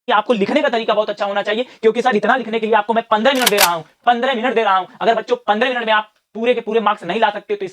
कि आपको लिखने का तरीका बहुत अच्छा होना चाहिए, क्योंकि सर इतना लिखने के लिए आपको मैं 15 मिनट दे रहा हूं, 15 मिनट दे रहा हूं। अगर बच्चों 15 मिनट में आप पूरे के पूरे मार्क्स नहीं ला सकते तो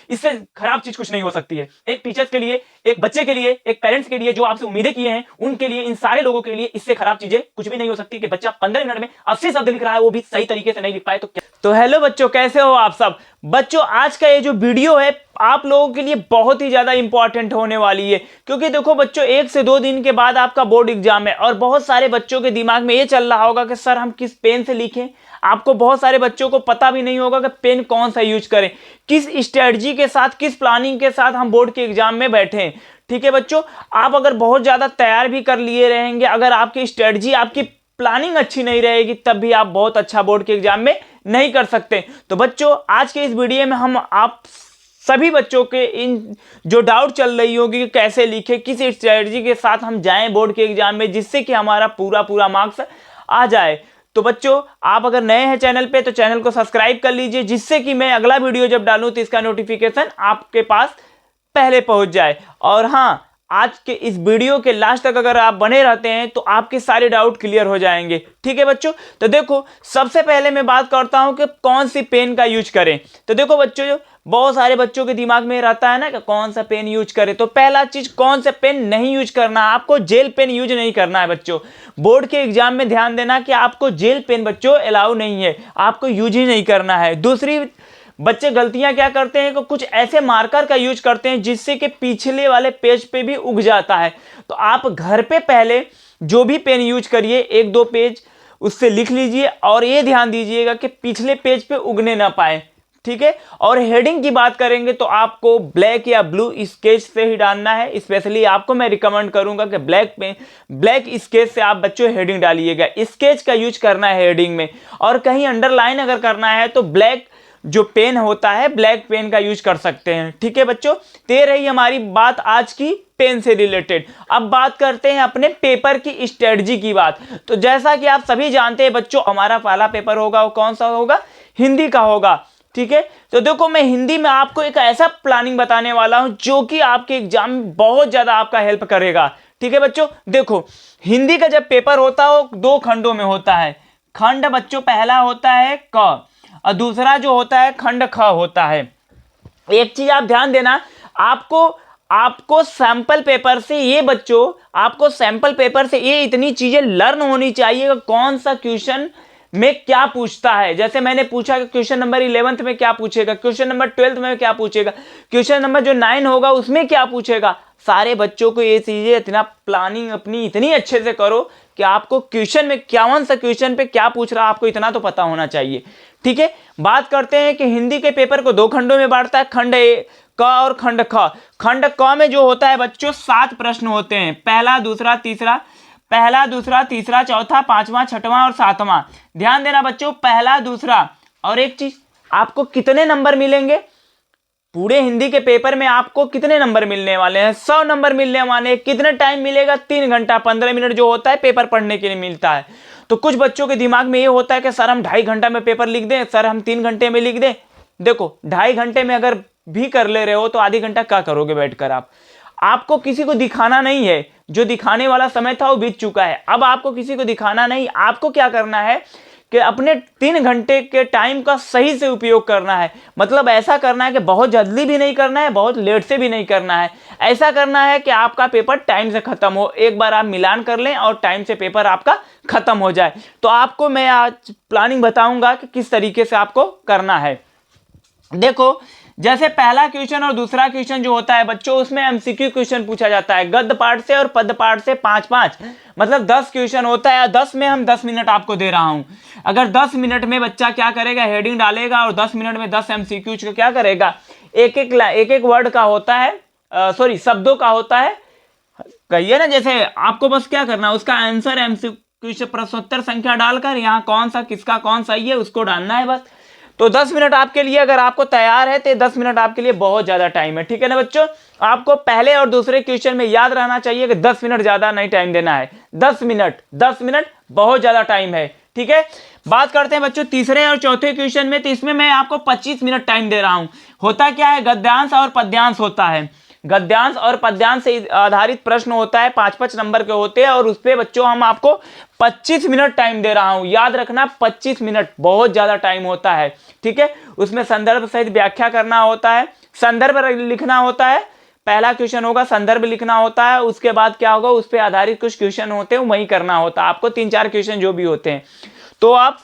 इससे खराब चीज कुछ नहीं हो सकती है। एक टीचर्स के लिए, एक बच्चे के लिए, एक पेरेंट्स के लिए जो आपसे उम्मीदें किए हैं उनके लिए, इन सारे लोगों के लिए इससे खराब चीजें कुछ भी नहीं हो सकती कि बच्चा 15 मिनट में 80 शब्द लिख रहा है, वो भी सही तरीके से नहीं लिख पाए तो क्या। तो हेलो बच्चों, कैसे हो आप सब। बच्चों आज का ये जो वीडियो है आप लोगों के लिए बहुत ही ज्यादा इंपॉर्टेंट होने वाली है, क्योंकि देखो बच्चों 1 से 2 दिन के बाद आपका बोर्ड एग्जाम है और बहुत सारे बच्चों के दिमाग में ये चल रहा होगा कि सर हम किस पेन से लिखें। आपको बहुत सारे बच्चों को पता भी नहीं होगा कि पेन कौन सा यूज करें, किस स्ट्रेटजी के साथ, किस प्लानिंग के साथ हम बोर्ड के एग्जाम में बैठे हैं। ठीक है बच्चों, आप अगर बहुत ज्यादा तैयार भी कर लिए रहेंगे, अगर आपकी स्ट्रेटजी, आपकी प्लानिंग अच्छी नहीं रहेगी, तब भी आप बहुत अच्छा बोर्ड के एग्जाम में नहीं कर सकते। तो बच्चों आज के इस वीडियो में हम आप सभी बच्चों के इन जो डाउट चल रही होगी कि कैसे लिखे, किस स्ट्रेटजी के साथ हम जाएं बोर्ड के एग्जाम में जिससे कि हमारा पूरा मार्क्स आ जाए। तो बच्चों आप अगर नए हैं चैनल पे तो चैनल को सब्सक्राइब कर लीजिए, जिससे कि मैं अगला वीडियो जब डालूं तो इसका नोटिफिकेशन आपके पास पहले पहुंच जाए। और हाँ, आज के इस वीडियो के लास्ट तक अगर आप बने रहते हैं तो आपके सारे डाउट क्लियर हो जाएंगे। ठीक है बच्चों, तो देखो सबसे पहले मैं बात करता हूं कि कौन सी पेन का यूज करें। तो देखो बच्चों, बहुत सारे बच्चों के दिमाग में रहता है ना कि कौन सा पेन यूज करें। तो पहला चीज, कौन सा पेन नहीं यूज करना है, आपको जेल पेन यूज नहीं करना है बच्चों। बोर्ड के एग्जाम में ध्यान देना कि आपको जेल पेन बच्चों अलाउ नहीं है, आपको यूज ही नहीं करना है। दूसरी, बच्चे गलतियां क्या करते हैं कि कुछ ऐसे मार्कर का यूज करते हैं जिससे कि पिछले वाले पेज पे भी उग जाता है। तो आप घर पे पहले जो भी पेन यूज करिए 1-2 पेज उससे लिख लीजिए और ये ध्यान दीजिएगा कि पिछले पेज पे उगने ना पाए। ठीक है, और हेडिंग की बात करेंगे तो आपको ब्लैक या ब्लू स्केच से ही डालना है। स्पेशली आपको मैं रिकमेंड करूंगा कि ब्लैक स्केच से आप बच्चों हेडिंग डालिएगा, स्केच का यूज करना है हेडिंग में। और कहीं अंडरलाइन अगर करना है तो ब्लैक जो पेन होता है, ब्लैक पेन का यूज कर सकते हैं। ठीक है बच्चों, ते रही हमारी बात आज की पेन से रिलेटेड। अब बात करते हैं अपने पेपर की स्ट्रेटजी की बात। तो जैसा कि आप सभी जानते हैं बच्चों, हमारा पहला पेपर होगा वो कौन सा होगा, हिंदी का होगा। ठीक है, तो देखो मैं हिंदी में आपको एक ऐसा प्लानिंग बताने वाला हूं जो कि आपके एग्जाम में बहुत ज्यादा आपका हेल्प करेगा। ठीक है बच्चों, देखो हिंदी का जब पेपर होता है वो 2 खंडों में होता है। खंड बच्चों पहला होता है क और दूसरा जो होता है खंड ख होता है। एक चीज आप ध्यान देना, आपको सैंपल पेपर से ये बच्चों, आपको सैंपल पेपर से ये इतनी चीजें लर्न होनी चाहिए कि कौन सा क्वेश्चन में क्या पूछता है। जैसे मैंने पूछा कि क्वेश्चन नंबर 11th में क्या पूछेगा, क्वेश्चन नंबर 12th में क्या पूछेगा, क्वेश्चन नंबर जो 9 होगा उसमें क्या पूछेगा। सारे बच्चों को ये चीजें इतना प्लानिंग अपनी इतनी अच्छे से करो कि आपको क्वेश्चन में कौन सा क्वेश्चन पे क्या पूछ रहा है आपको इतना तो पता होना चाहिए। ठीक है, बात करते हैं कि हिंदी के पेपर को 2 खंडों में बांटता है, खंड क और खंड ख। खंड क में जो होता है बच्चों 7 प्रश्न होते हैं, पहला दूसरा तीसरा चौथा 5वां 6वां और 7वां। ध्यान देना बच्चों, पहला दूसरा। और एक चीज, आपको कितने नंबर मिलेंगे पूरे हिंदी के पेपर में, आपको कितने नंबर मिलने वाले हैं, 100 नंबर मिलने वाले हैं। कितने टाइम मिलेगा, 3 घंटा 15 मिनट जो होता है पेपर पढ़ने के लिए मिलता है। तो कुछ बच्चों के दिमाग में ये होता है कि सर हम 2.5 घंटा में पेपर लिख दें, सर हम 3 घंटे में लिख दें। देखो 2.5 घंटे में अगर भी कर ले रहे हो तो आधी घंटा क्या करोगे बैठकर आप। आपको किसी को दिखाना नहीं है, जो दिखाने वाला समय था वो बीत चुका है। अब आपको किसी को दिखाना नहीं, आपको क्या करना है कि अपने 3 घंटे के टाइम का सही से उपयोग करना है। मतलब ऐसा करना है कि बहुत जल्दी भी नहीं करना है, बहुत लेट से भी नहीं करना है। ऐसा करना है कि आपका पेपर टाइम से खत्म हो, एक बार आप मिलान कर लें और टाइम से पेपर आपका खत्म हो जाए। तो आपको मैं आज प्लानिंग बताऊंगा कि किस तरीके से आपको करना है। देखो जैसे पहला क्वेश्चन और दूसरा क्वेश्चन जो होता है बच्चों, उसमें एमसीक्यू क्वेश्चन पूछा जाता है, गद्य पाठ से और पद्य पाठ से 5-5, मतलब 10 क्वेश्चन होता है। 10 में हम 10 मिनट आपको दे रहा हूं। अगर 10 मिनट में बच्चा क्या करेगा, हेडिंग डालेगा और 10 मिनट में 10 एमसीक्यू को क्या करेगा, एक वर्ड का होता है, सॉरी शब्दों का होता है, कहिए ना। जैसे आपको बस क्या करना है, उसका आंसर एमसीक्यू प्रश्नोत्तर संख्या डालकर यहाँ कौन सा किसका कौन सही है उसको डालना है बस। तो 10 मिनट आपके लिए, अगर आपको तैयार है तो 10 मिनट आपके लिए बहुत ज्यादा टाइम है। ठीक है ना बच्चों, आपको पहले और दूसरे क्वेश्चन में याद रहना चाहिए कि 10 मिनट ज्यादा नहीं टाइम देना है। 10 मिनट बहुत ज्यादा टाइम है। ठीक है, बात करते हैं बच्चों तीसरे और चौथे क्वेश्चन में। तो इसमें मैं आपको 25 मिनट टाइम दे रहा हूं। होता क्या है, गद्यांश और पद्यांश होता है। गद्यांश और पद्यांश से आधारित प्रश्न होता है, 5-5 नंबर के होते हैं और उस पे बच्चों हम आपको 25 मिनट टाइम दे रहा हूं, याद रखना 25 मिनट बहुत ज्यादा टाइम होता है, ठीक है। उसमें संदर्भ सहित व्याख्या करना होता है, संदर्भ लिखना होता है, पहला क्वेश्चन होगा संदर्भ लिखना होता है, उसके बाद क्या होगा उस पे आधारित कुछ क्वेश्चन होते हैं वही करना होता है आपको, 3-4 क्वेश्चन जो भी होते हैं। तो आप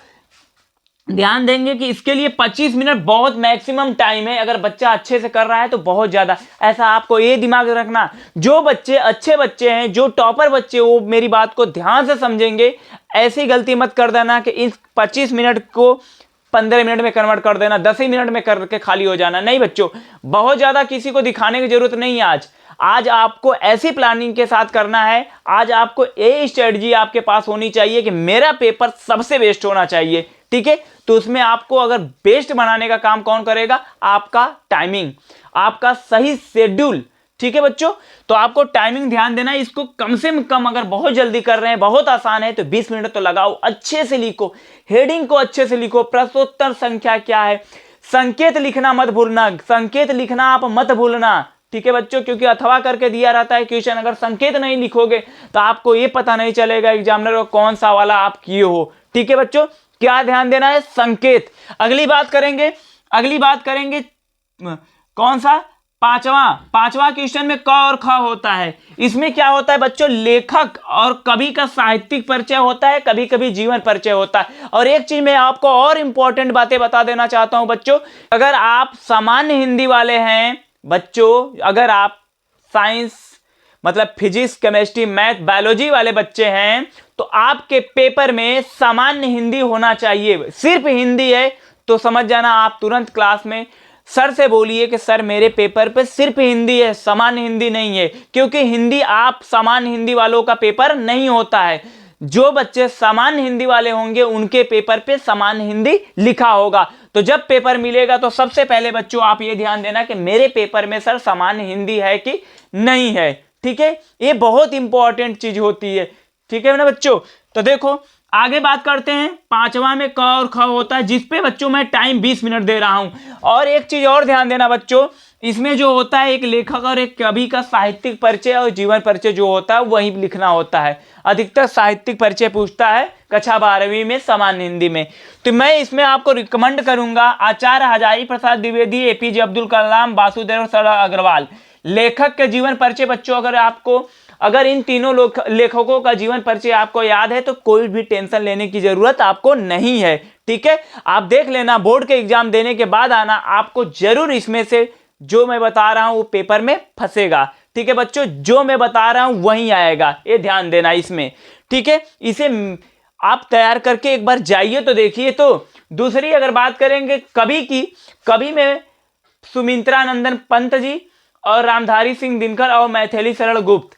ध्यान देंगे कि इसके लिए 25 मिनट बहुत मैक्सिमम टाइम है, अगर बच्चा अच्छे से कर रहा है तो बहुत ज्यादा। ऐसा आपको ये दिमाग रखना, जो बच्चे अच्छे बच्चे हैं, जो टॉपर बच्चे, वो मेरी बात को ध्यान से समझेंगे, ऐसी गलती मत कर देना कि इस 25 मिनट को 15 मिनट में कन्वर्ट कर देना, 10 ही मिनट में करके खाली हो जाना। नहीं बच्चों, बहुत ज्यादा किसी को दिखाने की जरूरत नहीं है। आज आपको ऐसी प्लानिंग के साथ करना है, आज आपको ये स्ट्रेटजी आपके पास होनी चाहिए कि मेरा पेपर सबसे बेस्ट होना चाहिए, ठीक है। तो उसमें आपको अगर बेस्ट बनाने का काम कौन करेगा, आपका टाइमिंग, आपका सही शेड्यूल, ठीक है बच्चों। तो आपको टाइमिंग ध्यान देना है, इसको कम से कम अगर बहुत जल्दी कर रहे हैं, बहुत आसान है, तो 20 मिनट तो लगाओ, अच्छे से लिखो, हेडिंग को अच्छे से लिखो, प्रश्नोत्तर संख्या क्या है, संकेत लिखना मत भूलना, संकेत लिखना आप मत भूलना, ठीक है बच्चों, क्योंकि अथवा करके दिया रहता है क्वेश्चन, अगर संकेत नहीं लिखोगे तो आपको ये पता नहीं चलेगा एग्जामिनर को कौन सा वाला आप किए हो, ठीक है बच्चों। क्या ध्यान देना है, संकेत। अगली बात करेंगे कौन सा, पांचवा क्वेश्चन में क और ख होता है। इसमें क्या होता है बच्चों, लेखक और कवि का साहित्यिक परिचय होता है, कभी कभी जीवन परिचय होता है। और एक चीज मैं आपको और इंपॉर्टेंट बातें बता देना चाहता हूं बच्चों, अगर आप सामान्य हिंदी वाले हैं बच्चों, अगर आप साइंस मतलब फिजिक्स, केमिस्ट्री, मैथ, बायोलॉजी वाले बच्चे हैं, तो आपके पेपर में सामान्य हिंदी होना चाहिए। सिर्फ हिंदी है तो समझ जाना, आप तुरंत क्लास में सर से बोलिए कि सर मेरे पेपर पे सिर्फ हिंदी है, सामान्य हिंदी नहीं है, क्योंकि हिंदी आप सामान्य हिंदी वालों का पेपर नहीं होता है। जो बच्चे सामान्य हिंदी वाले होंगे उनके पेपर पे सामान्य हिंदी लिखा होगा। तो जब पेपर मिलेगा तो सबसे पहले बच्चों आप ये ध्यान देना कि मेरे पेपर में सर सामान्य हिंदी है कि नहीं है, ठीक है। ये बहुत इंपॉर्टेंट चीज होती है, ठीक है ना बच्चों। तो देखो आगे बात करते हैं, पांचवा में क और ख होता है, जिसपे बच्चों मैं टाइम 20 मिनट दे रहा हूं। और एक चीज और ध्यान देना बच्चों, इसमें जो होता है एक लेखक और एक कवि का साहित्यिक परिचय और जीवन परिचय जो होता है वही लिखना होता है। अधिकतर साहित्यिक परिचय पूछता है कक्षा 12वीं में सामान्य हिंदी में। तो मैं इसमें आपको रिकमेंड करूंगा आचार्य हजारी प्रसाद द्विवेदी, एपीजे अब्दुल कलाम, वासुदेव सरला अग्रवाल, लेखक के जीवन परिचय। बच्चों अगर इन तीनों लेखकों का जीवन परिचय आपको याद है तो कोई भी टेंशन लेने की जरूरत आपको नहीं है, ठीक है। आप देख लेना, बोर्ड के एग्जाम देने के बाद आना, आपको जरूर इसमें से जो मैं बता रहा हूं वो पेपर में फंसेगा, ठीक है बच्चों। जो मैं बता रहा हूं वही आएगा, ये ध्यान देना इसमें, ठीक है। इसे आप तैयार करके एक बार जाइए तो देखिए। तो दूसरी अगर बात करेंगे कवि की, कवि में सुमित्रा नंदन पंत जी और रामधारी सिंह दिनकर और मैथिली शरण गुप्त,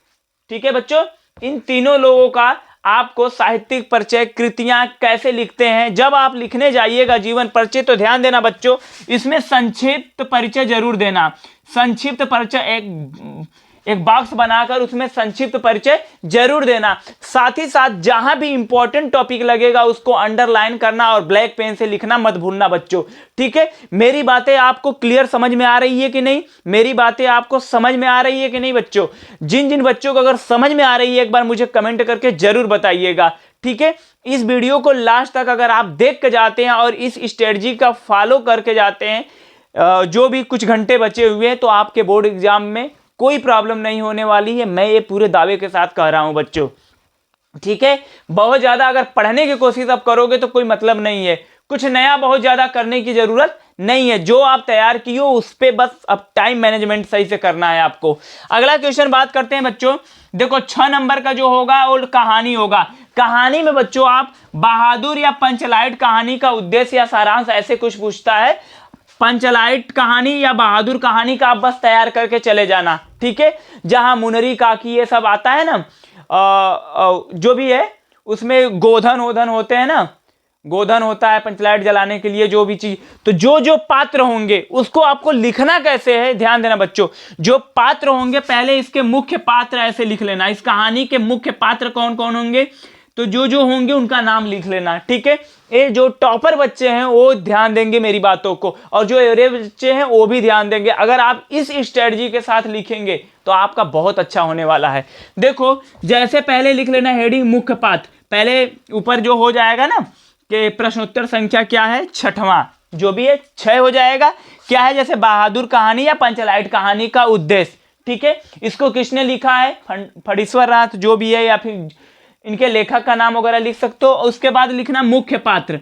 ठीक है बच्चों। इन तीनों लोगों का आपको साहित्यिक परिचय, कृतियां कैसे लिखते हैं, जब आप लिखने जाइएगा जीवन परिचय तो ध्यान देना बच्चों, इसमें संक्षिप्त परिचय जरूर देना। संक्षिप्त परिचय एक बॉक्स बनाकर उसमें संक्षिप्त परिचय जरूर देना। साथ ही साथ जहां भी इंपॉर्टेंट टॉपिक लगेगा उसको अंडरलाइन करना और ब्लैक पेन से लिखना मत भूलना बच्चों, ठीक है। मेरी बातें आपको क्लियर समझ में आ रही है कि नहीं, मेरी बातें आपको समझ में आ रही है कि नहीं बच्चों। जिन जिन बच्चों को अगर समझ में आ रही है एक बार मुझे कमेंट करके जरूर बताइएगा, ठीक है। इस वीडियो को लास्ट तक अगर आप देख के जाते हैं और इस स्ट्रेटजी का फॉलो करके जाते हैं, जो भी कुछ घंटे बचे हुए हैं, तो आपके बोर्ड एग्जाम में कोई प्रॉब्लम नहीं होने वाली है। मैं ये पूरे दावे के साथ कह रहा हूं बच्चों, ठीक है। बहुत ज्यादा अगर पढ़ने की कोशिश आप करोगे तो कोई मतलब नहीं है, कुछ नया बहुत ज्यादा करने की जरूरत नहीं है। जो आप तैयार किए हो उस पे बस अब टाइम मैनेजमेंट सही से करना है आपको। अगला क्वेश्चन बात करते हैं बच्चों, देखो 6 नंबर का जो होगा वो कहानी होगा। कहानी में बच्चों आप बहादुर या पंचलाइट कहानी का उद्देश्य या सारांश ऐसे कुछ पूछता है। पंचलाइट कहानी या बहादुर कहानी का आप बस तैयार करके चले जाना, ठीक है। जहां मुनरी काकी ये सब आता है ना, जो भी है उसमें गोधन वोधन होते हैं ना, गोधन होता है पंचलाइट जलाने के लिए, जो भी चीज, तो जो जो पात्र होंगे उसको आपको लिखना कैसे है, ध्यान देना बच्चों। जो पात्र होंगे पहले इसके मुख्य पात्र ऐसे लिख लेना। इस कहानी के मुख्य पात्र कौन कौन होंगे, तो जो जो होंगे उनका नाम लिख लेना, ठीक है। ये जो टॉपर बच्चे हैं वो ध्यान देंगे मेरी बातों को, और जो एवरेज बच्चे हैं वो भी ध्यान देंगे। अगर आप इस स्ट्रेटजी के साथ लिखेंगे तो आपका बहुत अच्छा होने वाला है। देखो जैसे पहले लिख लेना हेडिंग मुख्य पात्र, पहले ऊपर जो हो जाएगा ना कि प्रश्नोत्तर संख्या क्या है, छठवां, जो भी है 6 हो जाएगा। क्या है, जैसे बहादुर कहानी या पंचलाइट कहानी का उद्देश्य, ठीक है। इसको किसने लिखा है, फणीश्वर नाथ जो भी है, या फिर इनके लेखक का नाम वगैरह लिख सकते हो। उसके बाद लिखना मुख्य पात्र,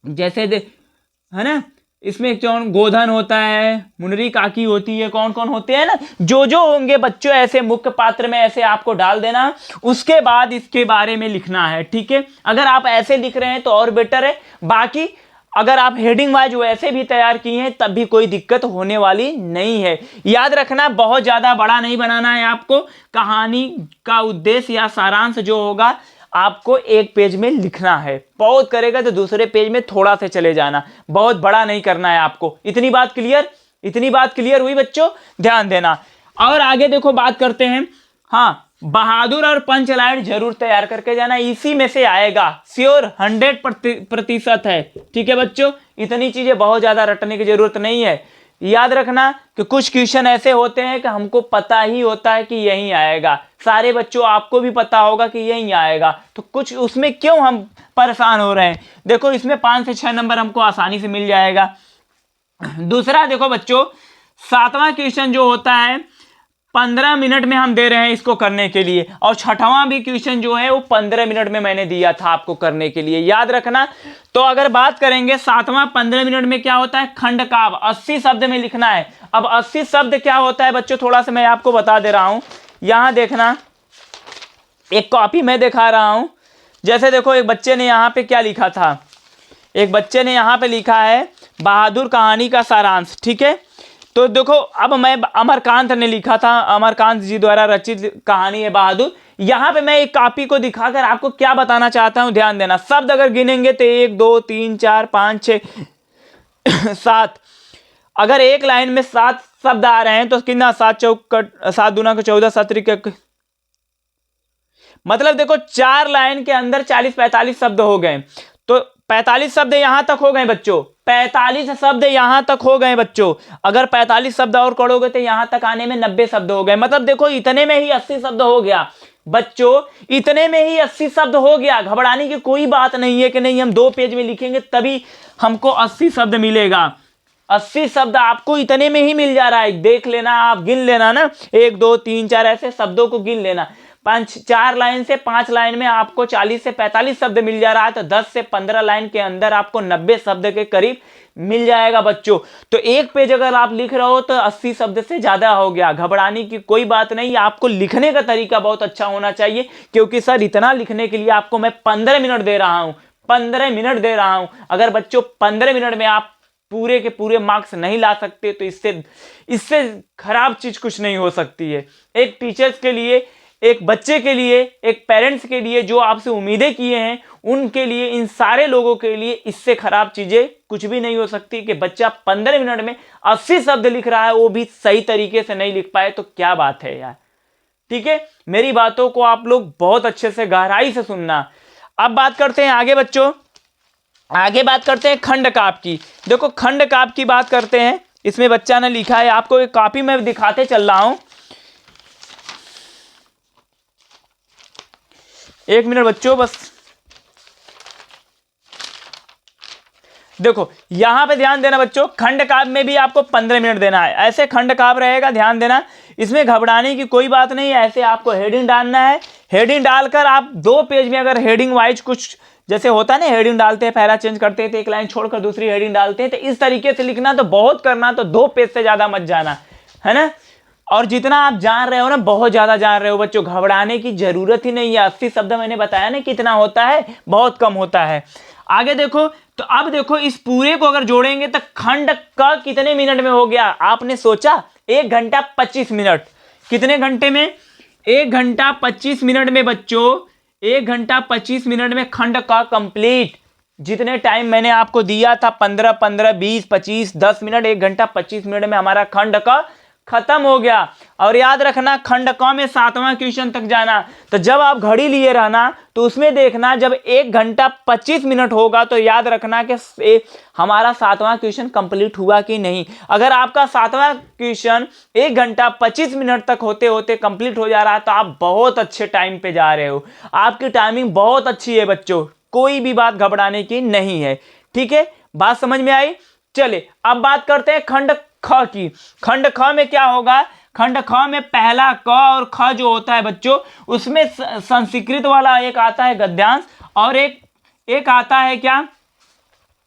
जैसे है ना, इसमें कौन गोधन होता है, मुनरी काकी होती है, कौन कौन होते हैं ना, जो जो होंगे बच्चों ऐसे मुख्य पात्र में ऐसे आपको डाल देना। उसके बाद इसके बारे में लिखना है, ठीक है। अगर आप ऐसे लिख रहे हैं तो और बेटर है, बाकी अगर आप हेडिंग वाइज वैसे भी तैयार किए हैं तब भी कोई दिक्कत होने वाली नहीं है। याद रखना बहुत ज्यादा बड़ा नहीं बनाना है आपको। कहानी का उद्देश्य या सारांश जो होगा आपको एक पेज में लिखना है। बहुत करेगा तो दूसरे पेज में थोड़ा से चले जाना, बहुत बड़ा नहीं करना है आपको। इतनी बात क्लियर हुई बच्चों, ध्यान देना। और आगे देखो बात करते हैं, हाँ बहादुर और पंचलाइट जरूर तैयार करके जाना, इसी में से आएगा, श्योर 100% है, ठीक है बच्चों। इतनी चीजें बहुत ज्यादा रटने की जरूरत नहीं है। याद रखना कि कुछ क्वेश्चन ऐसे होते हैं कि हमको पता ही होता है कि यही आएगा, सारे बच्चों आपको भी पता होगा कि यही आएगा, तो कुछ उसमें क्यों हम परेशान हो रहे हैं। देखो इसमें 5 से 6 नंबर हमको आसानी से मिल जाएगा। दूसरा देखो बच्चों, 7वां क्वेश्चन जो होता है 15 मिनट में हम दे रहे हैं इसको करने के लिए, और 6वां भी क्वेश्चन जो है वो 15 मिनट में मैंने दिया था आपको करने के लिए, याद रखना। तो अगर बात करेंगे 7वां 15 मिनट में क्या होता है, खंड काव्य 80 शब्द में लिखना है। अब 80 शब्द क्या होता है बच्चों, थोड़ा सा मैं आपको बता दे रहा हूं। यहां देखना, एक कॉपी मैं दिखा रहा हूं। जैसे देखो एक बच्चे ने यहां पे क्या लिखा था, एक बच्चे ने यहां पे लिखा है बहादुर कहानी का सारांश, ठीक है। तो देखो अब मैं, अमरकांत ने लिखा था, अमरकांत जी द्वारा रचित कहानी है बहादुर। यहां पे मैं एक कॉपी को दिखाकर आपको क्या बताना चाहता हूं, ध्यान देना। शब्द अगर गिनेंगे तो 1 2 3 4 5 6 7, अगर एक लाइन में 7 शब्द आ रहे हैं तो कितना, 7 दूना 14, 7 मतलब देखो 4 लाइन के अंदर 40-45 शब्द हो गए। तो 45 शब्द यहां तक हो गए बच्चों, 45 शब्द यहां तक हो गए बच्चों। अगर 45 शब्द और करोगे तो यहां तक आने में 90 शब्द हो गए। मतलब देखो इतने में ही 80 शब्द हो गया बच्चों, इतने में ही 80 शब्द हो गया। घबराने की कोई बात नहीं है कि नहीं हम 2 पेज में लिखेंगे तभी हमको 80 शब्द मिलेगा। 80 शब्द आपको इतने में ही मिल जा रहा है। देख लेना, आप गिन लेना ना, 1 2 3 4 ऐसे शब्दों को गिन लेना। 4 लाइन से 5 लाइन में आपको 40 से 45 शब्द मिल जा रहा है, तो 10 से 15 लाइन के अंदर आपको 90 शब्द के करीब मिल जाएगा बच्चों। तो एक पेज अगर आप लिख रहे हो तो 80 शब्द से ज्यादा हो गया। घबराने की कोई बात नहीं, आपको लिखने का तरीका बहुत अच्छा होना चाहिए, क्योंकि सर इतना लिखने के लिए आपको मैं 15 मिनट दे रहा हूं, 15 मिनट दे रहा हूं। अगर बच्चों 15 मिनट में आप पूरे के पूरे मार्क्स नहीं ला सकते तो इससे खराब चीज कुछ नहीं हो सकती है। एक टीचर्स के लिए, एक बच्चे के लिए, एक पेरेंट्स के लिए जो आपसे उम्मीदें किए हैं उनके लिए, इन सारे लोगों के लिए इससे खराब चीजें कुछ भी नहीं हो सकती कि बच्चा 15 मिनट में 80 शब्द लिख रहा है, वो भी सही तरीके से नहीं लिख पाए तो क्या बात है यार। ठीक है, मेरी बातों को आप लोग बहुत अच्छे से गहराई से सुनना। अब बात करते हैं आगे बच्चों, आगे बात करते हैं खंड काव्य की। देखो खंड काव्य की बात करते हैं, इसमें बच्चा ने लिखा है, आपको एक कॉपी में दिखाते चल रहा हूं, 1 मिनट बच्चों बस। देखो यहां पे ध्यान देना बच्चों, खंड काव्य में भी आपको 15 मिनट देना है। ऐसे खंड काव्य रहेगा, ध्यान देना, इसमें घबराने की कोई बात नहीं है। ऐसे आपको हेडिंग डालना है, हेडिंग डालकर आप 2 पेज में अगर हेडिंग वाइज कुछ जैसे होता है ना, हेडिंग डालते हैं, पैरा चेंज करते हैं तो एक लाइन छोड़कर दूसरी हेडिंग डालते हैं, तो इस तरीके से लिखना। तो बहुत करना, तो 2 पेज से ज्यादा मत जाना, है ना। और जितना आप जान रहे हो ना, बहुत ज्यादा जान रहे हो बच्चों, घबराने की जरूरत ही नहीं है। 80 शब्द मैंने बताया ना कितना होता है, बहुत कम होता है। आगे देखो, तो अब देखो इस पूरे को अगर जोड़ेंगे तो खंड का कितने मिनट में हो गया, आपने सोचा 1 घंटा 25 मिनट। कितने घंटे में? 1 घंटा 25 मिनट में बच्चों, 1 घंटा 25 मिनट में खंड का कंप्लीट। जितने टाइम मैंने आपको दिया था 15 15 20 25 10 मिनट, 1 घंटा 25 मिनट में हमारा खंड का खत्म हो गया। और याद रखना खंड क में 7वां क्वेश्चन तक जाना। तो जब आप घड़ी लिए रहना तो उसमें देखना जब 1 घंटा 25 मिनट होगा तो याद रखना कि हमारा 7वां क्वेश्चन कंप्लीट हुआ कि नहीं। अगर आपका 7वां क्वेश्चन 1 घंटा 25 मिनट तक होते होते कंप्लीट हो जा रहा है तो आप बहुत अच्छे टाइम पे जा रहे हो, आपकी टाइमिंग बहुत अच्छी है बच्चों, कोई भी बात घबराने की नहीं है। ठीक है, बात समझ में आई। चले अब बात करते हैं खंड ख की। खंड ख में क्या होगा, खंड ख में पहला क और ख जो होता है बच्चों उसमें संस्कृत वाला एक आता है गद्यांश और एक आता है क्या,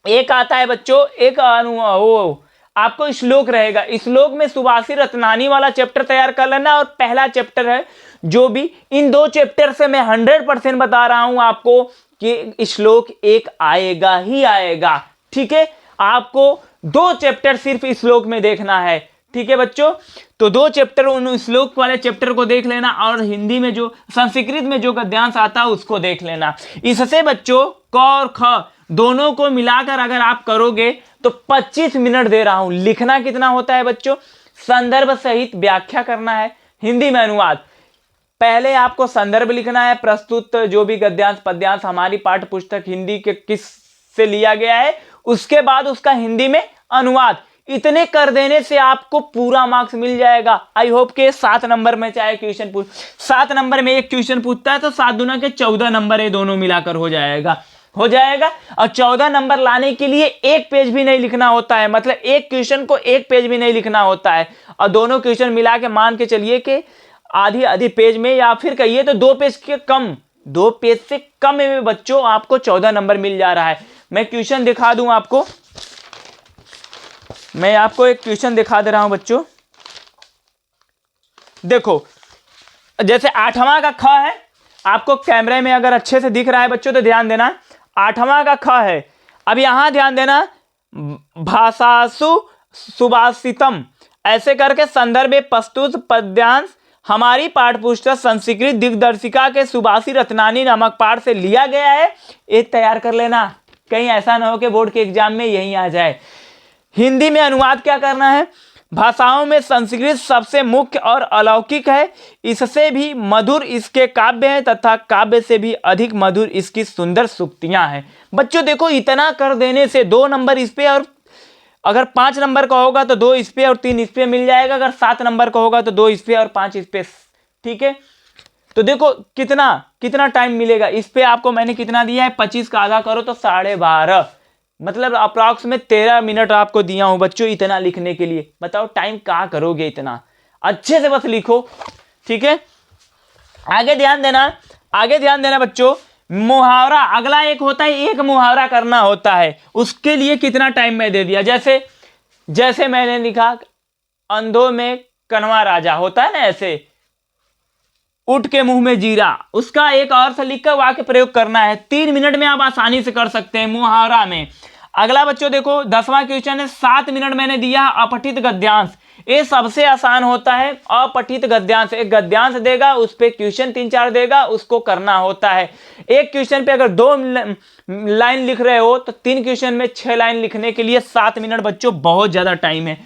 एक आता है बच्चों एक वो आपको श्लोक रहेगा। श्लोक में सुभाषी रत्नानी वाला चैप्टर तैयार कर लेना और पहला चैप्टर है जो भी, इन 2 चैप्टर से मैं 100% बता रहा हूं आपको कि श्लोक एक आएगा ही आएगा। ठीक है, आपको 2 चैप्टर सिर्फ श्लोक में देखना है। ठीक है बच्चों, तो 2 चैप्टर उन श्लोक वाले चैप्टर को देख लेना और हिंदी में जो संस्कृत में जो गद्यांश आता है उसको देख लेना। इससे बच्चों क और ख दोनों को मिलाकर अगर आप करोगे तो 25 मिनट दे रहा हूं। लिखना कितना होता है बच्चों, संदर्भ सहित व्याख्या करना है, हिंदी में अनुवाद। पहले आपको संदर्भ लिखना है, प्रस्तुत जो भी गद्यांश पद्यांश हमारी पाठ्य पुस्तक हिंदी के किस से लिया गया है, उसके बाद उसका हिंदी में अनुवाद। इतने कर देने से आपको पूरा मार्क्स मिल जाएगा। आई होप के 7 नंबर में चाहे क्वेश्चन 7 नंबर में एक क्वेश्चन पूछता है तो 7 दूना के 14 नंबर ये दोनों मिलाकर हो जाएगा। और 14 नंबर लाने के लिए एक पेज भी नहीं लिखना होता है, मतलब एक क्वेश्चन को एक पेज भी नहीं लिखना होता है और दोनों क्वेश्चन मिला के मान के चलिए कि आधी पेज में या फिर कहिए तो 2 पेज के कम, 2 पेज से कम में बच्चों आपको 14 नंबर मिल जा रहा है। मैं क्वेश्चन दिखा दूं आपको, मैं आपको एक क्वेश्चन दिखा दे रहा हूं बच्चों। देखो जैसे 8वां का ख है, आपको कैमरे में अगर अच्छे से दिख रहा है बच्चों तो ध्यान देना, 8वां का ख है। अब यहां ध्यान देना, भाषासु सुभाषितम ऐसे करके संदर्भ प्रस्तुत पद्यांश हमारी पाठ्यपुस्तक संस्कृत दिग्दर्शिका के सुभाषी रत्नानी नामक पाठ से लिया गया है। ये तैयार कर लेना, कहीं ऐसा ना हो कि बोर्ड के एग्जाम में यही आ जाए। हिंदी में अनुवाद क्या करना है, भाषाओं में संस्कृत सबसे मुख्य और अलौकिक है, इससे भी मधुर इसके काव्य हैं तथा काव्य से भी अधिक मधुर इसकी सुंदर सूक्तियां हैं। बच्चों देखो इतना कर देने से 2 नंबर इस पे, और अगर 5 नंबर का होगा तो 2 इस पे और 3 इस पे मिल जाएगा, अगर 7 नंबर का होगा तो 2 इस पे और 5 इस पे। ठीक है, तो देखो कितना टाइम मिलेगा। इस पे आपको मैंने कितना दिया है, 25 का आधा करो तो 12.5, मतलब अप्रॉक्स में 13 मिनट आपको दिया हूं बच्चों इतना लिखने के लिए। बताओ टाइम कहां करोगे इतना, अच्छे से बस लिखो। ठीक है, आगे ध्यान देना बच्चों। मुहावरा अगला एक होता है, एक मुहावरा करना होता है, उसके लिए कितना टाइम मैं दे दिया। जैसे मैंने लिखा अंधों में कनवा राजा होता है ना, ऐसे उठ के मुंह में जीरा, उसका एक और से लिखकर वाक्य प्रयोग करना है। 3 मिनट में आप आसानी से कर सकते हैं मुहावरा में। अगला बच्चों देखो 10वां क्वेश्चन है, 7 मिनट मैंने दिया अपठित गद्यांश। ये सबसे आसान होता है अपठित गद्यांश। एक गद्यांश देगा, उस पे क्वेश्चन 3-4 देगा, उसको करना होता है। एक क्वेश्चन पे अगर 2 लाइन लिख रहे हो तो 3 क्वेश्चन में 6 लाइन लिखने के लिए 7 मिनट बच्चों बहुत ज्यादा टाइम है।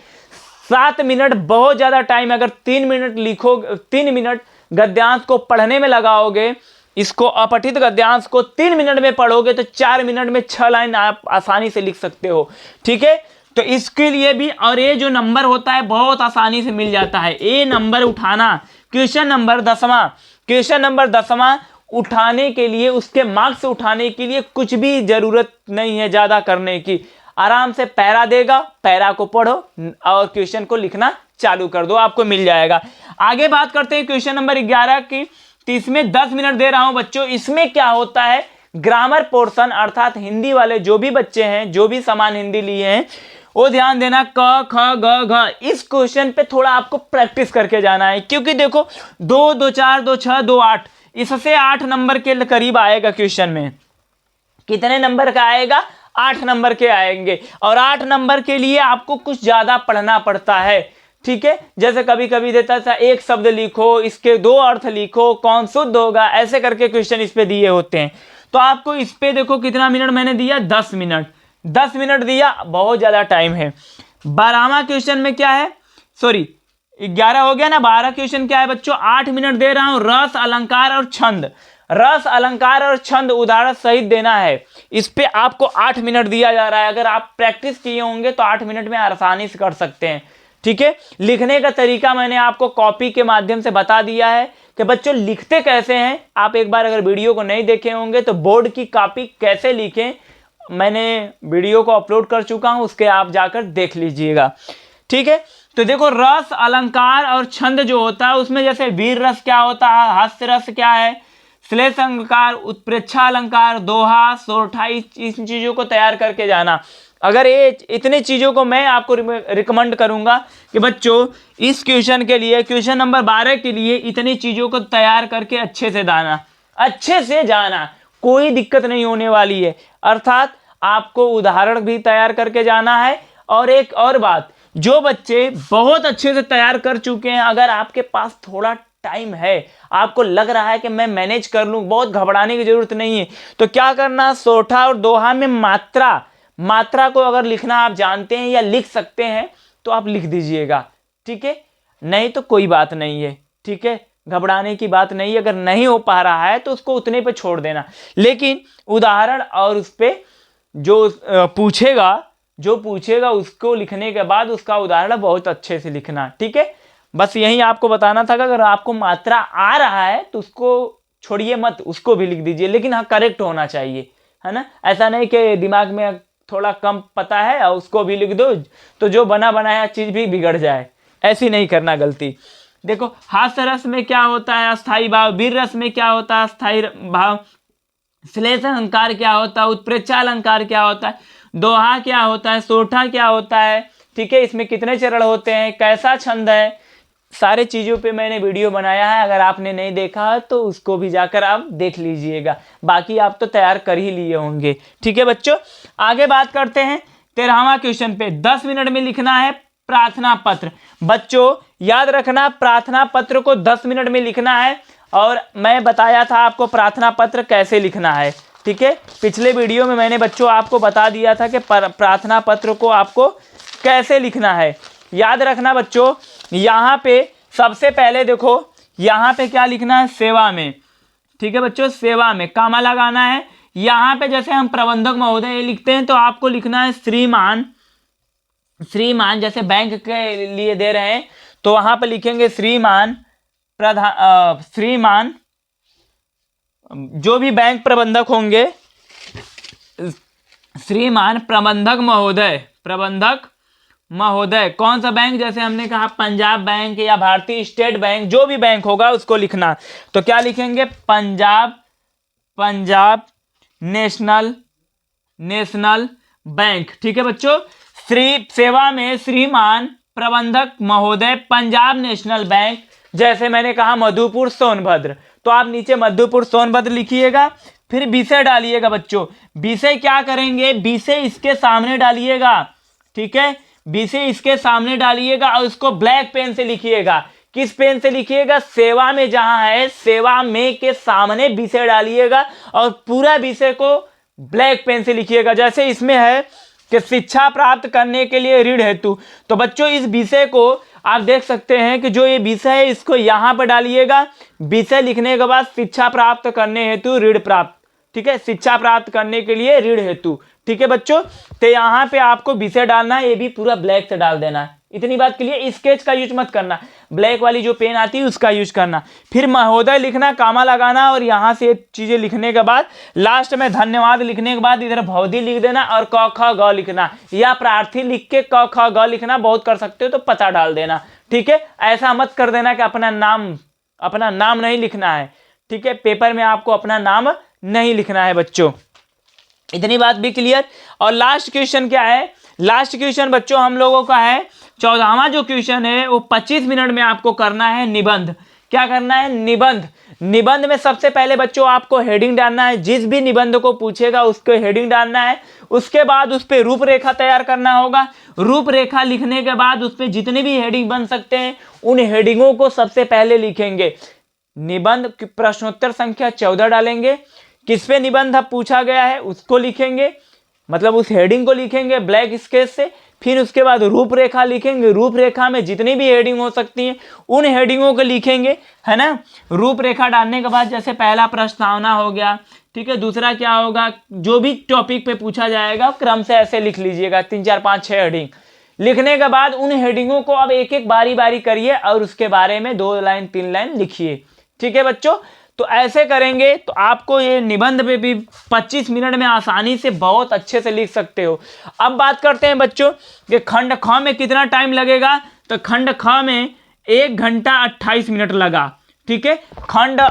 7 मिनट बहुत ज्यादा टाइम है। अगर 3 मिनट लिखोगे, 3 मिनट गद्यांश को पढ़ने में लगाओगे, इसको अपठित गद्यांश को 3 मिनट में पढ़ोगे तो 4 मिनट में 6 लाइन आप आसानी से लिख सकते हो। ठीक है, तो इसके लिए भी, और ये जो नंबर होता है बहुत आसानी से मिल जाता है। ये नंबर उठाना, क्वेश्चन नंबर 10वां उठाने के लिए, उसके मार्क्स उठाने के लिए कुछ भी जरूरत नहीं है ज्यादा करने की। आराम से पैरा देगा, पैरा को पढ़ो और क्वेश्चन को लिखना चालू कर दो, आपको मिल जाएगा। आगे बात करते हैं क्वेश्चन नंबर 11 की। तो इसमें 10 मिनट दे रहा हूं बच्चों। इसमें क्या होता है, ग्रामर पोर्शन, अर्थात हिंदी वाले जो भी बच्चे हैं, जो भी समान हिंदी लिए हैं, वो ध्यान देना क ख ग घ। इस क्वेश्चन पे थोड़ा आपको प्रैक्टिस करके जाना है, क्योंकि देखो 2 2 4 2 6 2 8, इससे 8 नंबर के करीब आएगा क्वेश्चन में। कितने नंबर का आएगा, 8 नंबर के आएंगे। और 8 नंबर के लिए आपको कुछ ज्यादा पढ़ना पड़ता है। ठीक है, जैसे कभी कभी देता था एक शब्द लिखो, इसके 2 अर्थ लिखो, कौन शुद्ध होगा, ऐसे करके क्वेश्चन इस पे दिए होते हैं। तो आपको इस पे देखो कितना मिनट मैंने दिया, 10 मिनट। 10 मिनट दिया, बहुत ज्यादा टाइम है। 12वां क्वेश्चन में क्या है, सॉरी 11 हो गया ना। 12 क्वेश्चन क्या है बच्चों, 8 मिनट दे रहा हूं। रस, अलंकार और छंद, रस, अलंकार और छंद उदाहरण सहित देना है। इस पे आपको 8 मिनट दिया जा रहा है। अगर आप प्रैक्टिस किए होंगे तो 8 मिनट में आसानी से कर सकते हैं। ठीक है, लिखने का तरीका मैंने आपको कॉपी के माध्यम से बता दिया है कि बच्चों लिखते कैसे हैं। आप एक बार अगर वीडियो को नहीं देखे होंगे तो बोर्ड की कॉपी कैसे लिखें, मैंने वीडियो को अपलोड कर चुका हूं, उसके आप जाकर देख लीजिएगा। ठीक है, तो देखो रस, अलंकार और छंद जो होता है उसमें जैसे वीर रस क्या होता है, हास्य रस क्या है, श्लेष अलंकार, उत्प्रेक्षा अलंकार, दोहा, सोरठा, इन चीजों को तैयार करके जाना। अगर ये इतने चीजों को मैं आपको रिकमेंड करूंगा कि बच्चों इस क्वेश्चन के लिए, क्वेश्चन नंबर 12 के लिए इतनी चीजों को तैयार करके अच्छे से जाना, अच्छे से जाना, कोई दिक्कत नहीं होने वाली है। अर्थात आपको उदाहरण भी तैयार करके जाना है। और एक और बात, जो बच्चे बहुत अच्छे से तैयार कर चुके हैं, अगर आपके पास थोड़ा टाइम है, आपको लग रहा है कि मैं मैनेज कर लूं, बहुत घबराने की जरूरत नहीं है, तो क्या करना, सोठा और दोहा में मात्रा को अगर लिखना आप जानते हैं या लिख सकते हैं तो आप लिख दीजिएगा। ठीक है, नहीं तो कोई बात नहीं है। ठीक है, घबराने की बात नहीं है। अगर नहीं हो पा रहा है तो उसको उतने पे छोड़ देना, लेकिन उदाहरण और उस पे जो पूछेगा उसको लिखने के बाद उसका उदाहरण बहुत अच्छे से लिखना। ठीक है, बस यही आपको बताना था कि अगर आपको मात्रा आ रहा है तो उसको छोड़िए मत, उसको भी लिख दीजिए, लेकिन हाँ करेक्ट होना चाहिए, है ना। ऐसा नहीं कि दिमाग में थोड़ा कम पता है और उसको भी लिख दो तो जो बना बनाया चीज भी बिगड़ जाए, ऐसी नहीं करना गलती। देखो हास्य रस में क्या होता है, अस्थाई भाव, वीर रस में क्या होता है, अस्थाई भाव, श्लेष अलंकार क्या होता है, उत्प्रेक्षा अलंकार क्या होता है, दोहा क्या होता है, सोठा क्या होता है। ठीक है, इसमें कितने चरण होते हैं, कैसा छंद है, सारे चीजों पे मैंने वीडियो बनाया है। अगर आपने नहीं देखा तो उसको भी जाकर आप देख लीजिएगा। बाकी आप तो तैयार कर ही लिए होंगे। ठीक है बच्चों, आगे बात करते हैं 13वां क्वेश्चन पे। 10 मिनट में लिखना है प्रार्थना पत्र। बच्चों याद रखना, प्रार्थना पत्र को 10 मिनट में लिखना है। और मैं बताया था आपको प्रार्थना पत्र कैसे लिखना है। ठीक है, पिछले वीडियो में मैंने बच्चों आपको बता दिया था कि प्रार्थना पत्र को आपको कैसे लिखना है। याद रखना बच्चों, यहाँ पे सबसे पहले देखो, यहाँ पे क्या लिखना है, सेवा में। ठीक है बच्चों, सेवा में कामा लगाना है। यहाँ पे जैसे हम प्रबंधक महोदय लिखते हैं तो आपको लिखना है श्रीमान। श्रीमान जैसे बैंक के लिए दे रहे हैं तो वहां पर लिखेंगे श्रीमान श्रीमान, जो भी बैंक प्रबंधक होंगे, श्रीमान प्रबंधक महोदय, कौन सा बैंक, जैसे हमने कहा पंजाब बैंक या भारतीय स्टेट बैंक, जो भी बैंक होगा उसको लिखना। तो क्या लिखेंगे, पंजाब नेशनल बैंक। ठीक है बच्चों, सेवा में श्रीमान प्रबंधक महोदय पंजाब नेशनल बैंक। जैसे मैंने कहा मधुपुर सोनभद्र, तो आप नीचे मधुपुर सोनभद्र लिखिएगा। फिर विषय डालिएगा बच्चों। विषय क्या करेंगे, विषय इसके सामने डालिएगा। ठीक है, विषय इसके सामने डालिएगा और उसको ब्लैक पेन से लिखिएगा। किस पेन से लिखिएगा, सेवा में जहां है, सेवा में के सामने विषय डालिएगा और पूरा विषय को ब्लैक पेन से लिखिएगा। जैसे इसमें है कि शिक्षा प्राप्त करने के लिए ऋण हेतु, तो बच्चों इस विषय को आप देख सकते हैं कि जो ये विषय है इसको यहां पर डालिएगा। विषय लिखने के बाद शिक्षा प्राप्त करने हेतु ऋण प्राप्त। ठीक है, शिक्षा प्राप्त करने के लिए ऋण हेतु। ठीक है बच्चों, तो यहाँ पे आपको विषय डालना है, ये भी पूरा ब्लैक से डाल देना है। इतनी बात के लिए स्केच का यूज मत करना, ब्लैक वाली जो पेन आती है उसका यूज करना। फिर महोदय लिखना, कामा लगाना और यहाँ से चीजें लिखने के बाद लास्ट में धन्यवाद लिखने के बाद इधर भौदी लिख देना और क ख ग लिखना, या प्रार्थी लिख के क ख ग लिखना, बहुत कर सकते हो तो पता डाल देना। ठीक है, ऐसा मत कर देना कि अपना नाम नहीं लिखना है। ठीक है, पेपर में आपको अपना नाम नहीं लिखना है बच्चों। इतनी बात भी क्लियर। और लास्ट क्वेश्चन क्या है, लास्ट क्वेश्चन बच्चों हम लोगों का है 14वां जो क्वेश्चन है वो 25 मिनट में आपको करना है निबंध। क्या करना है, निबंध में सबसे पहले बच्चों आपको हेडिंग डालना है। जिस भी निबंध को पूछेगा उसको हेडिंग डालना है। उसके बाद उस पर रूपरेखा तैयार करना होगा। रूपरेखा लिखने के बाद उस पर जितने भी हेडिंग बन सकते हैं उन हेडिंगों को सबसे पहले लिखेंगे। निबंध प्रश्नोत्तर संख्या 14 डालेंगे। किस पे निबंध पूछा गया है उसको लिखेंगे, मतलब उस हेडिंग को लिखेंगे ब्लैक स्केच से। फिर उसके बाद रूपरेखा लिखेंगे। रूपरेखा में जितनी भी हेडिंग हो सकती हैं उन हेडिंगों को लिखेंगे, है ना। रूपरेखा डालने के बाद जैसे पहला प्रस्तावना हो गया, ठीक है। दूसरा क्या होगा, जो भी टॉपिक पे पूछा जाएगा क्रम से ऐसे लिख लीजिएगा, 3 4 5 6 हेडिंग। लिखने के बाद उन हेडिंगों को अब एक एक बारी बारी करिए और उसके बारे में 2 लाइन 3 लाइन लिखिए, ठीक है बच्चों। तो ऐसे करेंगे तो आपको ये निबंध पे भी 25 मिनट में आसानी से बहुत अच्छे से लिख सकते हो। अब बात करते हैं बच्चों कि खंड ख में कितना टाइम लगेगा। तो खंड ख में 1 घंटा 28 मिनट लगा, ठीक है। खंड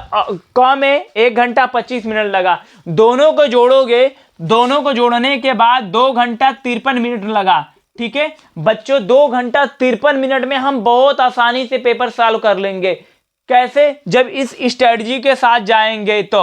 क में 1 घंटा 25 मिनट लगा। दोनों को जोड़ोगे, दोनों को जोड़ने के बाद 2 घंटा 53 मिनट लगा, ठीक है बच्चों। 2 घंटा 53 मिनट में हम बहुत आसानी से पेपर सॉल्व कर लेंगे। कैसे, जब इस स्ट्रेटजी के साथ जाएंगे। तो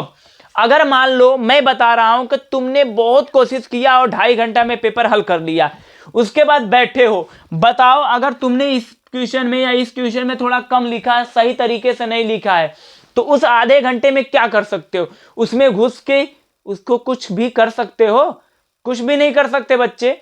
अगर मान लो मैं बता रहा हूं कि तुमने बहुत कोशिश किया और 2.5 घंटा में पेपर हल कर लिया, उसके बाद बैठे हो, बताओ अगर तुमने इस क्वेश्चन में या इस क्वेश्चन में थोड़ा कम लिखा है, सही तरीके से नहीं लिखा है, तो उस आधे घंटे में क्या कर सकते हो? उसमें घुस के उसको कुछ भी कर सकते हो? कुछ भी नहीं कर सकते बच्चे।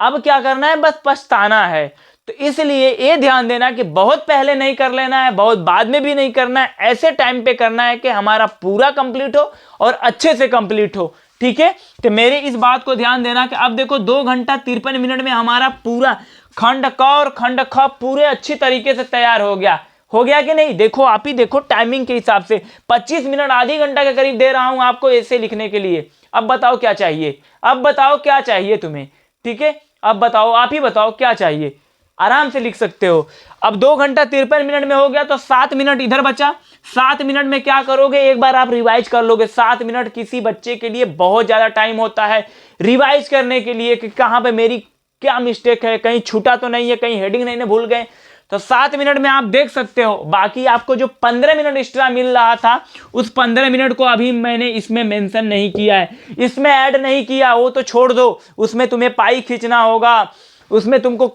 अब क्या करना है, बस पछताना है। तो इसलिए ये ध्यान देना कि बहुत पहले नहीं कर लेना है, बहुत बाद में भी नहीं करना है, ऐसे टाइम पे करना है कि हमारा पूरा कंप्लीट हो और अच्छे से कंप्लीट हो, ठीक है। तो मेरे इस बात को ध्यान देना कि अब देखो 2 घंटा 53 मिनट में हमारा पूरा खंड क और खंड ख पूरे अच्छी तरीके से तैयार हो गया कि नहीं। देखो आप ही देखो टाइमिंग के हिसाब से 25 मिनट आधी घंटा के करीब दे रहा हूं आपको ऐसे लिखने के लिए। अब बताओ क्या चाहिए, अब बताओ क्या चाहिए तुम्हें, ठीक है। अब बताओ, आप ही बताओ क्या चाहिए, आराम से लिख सकते हो। अब 2 घंटा 53 मिनट में हो गया तो 7 मिनट इधर बचा। 7 मिनट में क्या करोगे, एक बार आप रिवाइज कर लोगे। 7 मिनट किसी बच्चे के लिए बहुत ज्यादा टाइम होता है रिवाइज करने के लिए कि कहां पे मेरी क्या मिस्टेक है, कहीं छूटा तो नहीं है, कहीं हेडिंग नहीं ना भूल गए। तो 7 मिनट में आप देख सकते हो। बाकी आपको जो 15 मिनट एक्स्ट्रा मिल रहा था उस 15 मिनट को अभी मैंने इसमें मेंशन नहीं किया है, इसमें ऐड नहीं किया, वो तो छोड़ दो। उसमें तुम्हें पाई खींचना होगा, उसमें तुमको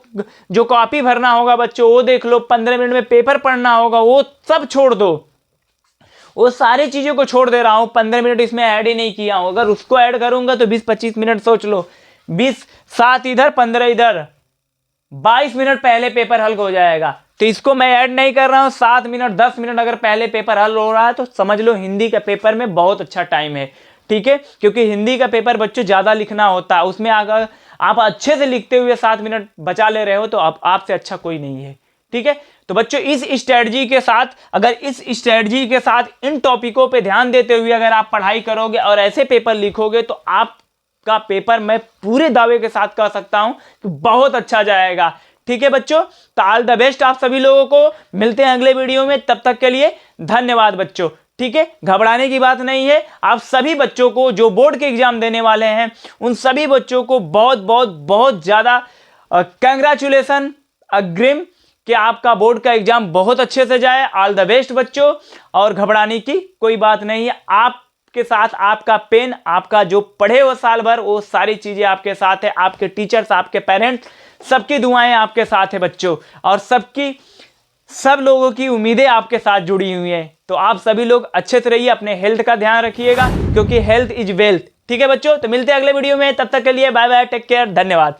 जो कॉपी भरना होगा बच्चों वो देख लो, 15 मिनट में पेपर पढ़ना होगा, वो सब छोड़ दो। वो सारी चीजों को छोड़ दे रहा हूं, 15 मिनट इसमें ऐड ही नहीं किया हूं। अगर उसको ऐड करूंगा तो 20-25 मिनट सोच लो, 20 7 इधर 15 इधर, 22 मिनट पहले पेपर हल हो जाएगा। तो इसको मैं ऐड नहीं कर रहा हूं। 7 मिनट 10 मिनट अगर पहले पेपर हल हो रहा है तो समझ लो हिंदी का पेपर में बहुत अच्छा टाइम है, ठीक है। क्योंकि हिंदी का पेपर बच्चों ज्यादा लिखना होता है, उसमें अगर आप अच्छे से लिखते हुए 7 मिनट बचा ले रहे हो तो आपसे अच्छा कोई नहीं है, ठीक है। तो बच्चों इस स्ट्रेटजी के साथ, अगर इस स्ट्रेटजी के साथ इन टॉपिकों पे ध्यान देते हुए अगर आप पढ़ाई करोगे और ऐसे पेपर लिखोगे तो आपका पेपर मैं पूरे दावे के साथ कह सकता हूं कि बहुत अच्छा जाएगा, ठीक है बच्चों। तो ऑल द बेस्ट आप सभी लोगों को, मिलते हैं अगले वीडियो में, तब तक के लिए धन्यवाद बच्चों, ठीक है। घबराने की बात नहीं है। आप सभी बच्चों को जो बोर्ड के एग्जाम देने वाले हैं उन सभी बच्चों को बहुत बहुत बहुत ज्यादा कंग्रेचुलेसन, अग्रिम, कि आपका बोर्ड का एग्जाम बहुत अच्छे से जाए। ऑल द बेस्ट बच्चों, और घबराने की कोई बात नहीं है। आपके साथ आपका पेन, आपका जो पढ़े हुए साल भर वो सारी चीजें आपके साथ है, आपके टीचर्स, आपके पेरेंट्स, सबकी दुआएं आपके साथ है बच्चों, और सब लोगों की उम्मीदें आपके साथ जुड़ी हुई हैं। तो आप सभी लोग अच्छे से रहिए, अपने हेल्थ का ध्यान रखिएगा, क्योंकि हेल्थ इज वेल्थ, ठीक है बच्चों। तो मिलते हैं अगले वीडियो में, तब तक के लिए बाय बाय, टेक केयर, धन्यवाद।